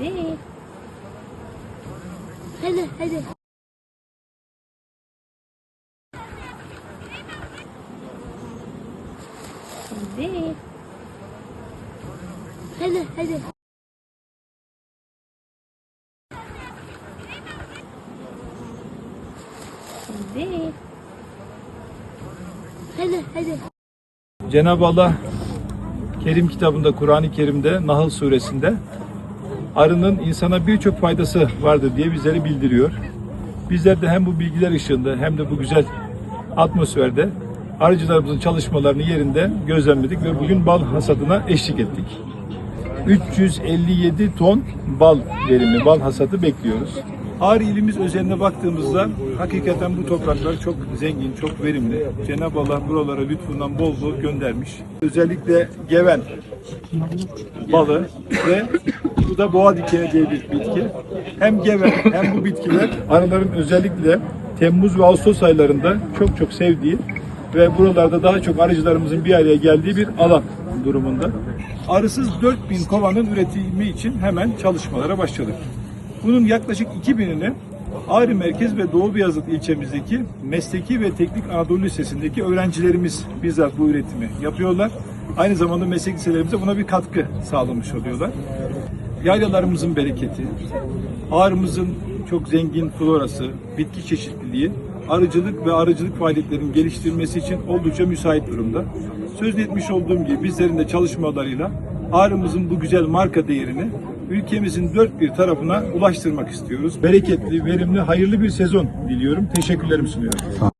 Hadi. Hadi hadi. Hadi. Hadi hadi. Hadi. Hadi hadi. Cenab-ı Allah Kerim kitabında, Kur'an-ı Kerim'de, Nahl suresinde arının insana birçok faydası vardır diye bizleri bildiriyor. Bizler de hem bu bilgiler ışığında hem de bu güzel atmosferde arıcılarımızın çalışmalarını yerinde gözlemledik ve bugün bal hasadına eşlik ettik. 357 ton bal verimi, bal hasadı bekliyoruz. Ağrı ilimiz özeline baktığımızda hakikaten bu topraklar çok zengin, çok verimli. Cenab-ı Allah buralara lütfundan bol bol göndermiş. Özellikle geven balı ve bu da boğa dikeni diye bir bitki. Hem geven hem bu bitkiler arıların özellikle Temmuz ve Ağustos aylarında çok çok sevdiği ve buralarda daha çok arıcılarımızın bir araya geldiği bir alan durumunda. Arısız 4000 kovanın üretimi için hemen çalışmalara başladık. Bunun yaklaşık 2000'ini Ağrı Merkez ve Doğu Beyazıt ilçemizdeki Mesleki ve Teknik Anadolu Lisesi'ndeki öğrencilerimiz bizzat bu üretimi yapıyorlar. Aynı zamanda meslek liselerimize buna bir katkı sağlamış oluyorlar. Yaylalarımızın bereketi, Ağrı'mızın çok zengin florası, bitki çeşitliliği, arıcılık ve arıcılık faaliyetlerinin geliştirilmesi için oldukça müsait durumda. Söz etmiş olduğum gibi bizlerin de çalışmalarıyla Ağrı'mızın bu güzel marka değerini ülkemizin dört bir tarafına ulaştırmak istiyoruz. Bereketli, verimli, hayırlı bir sezon diliyorum. Teşekkürlerimi sunuyorum.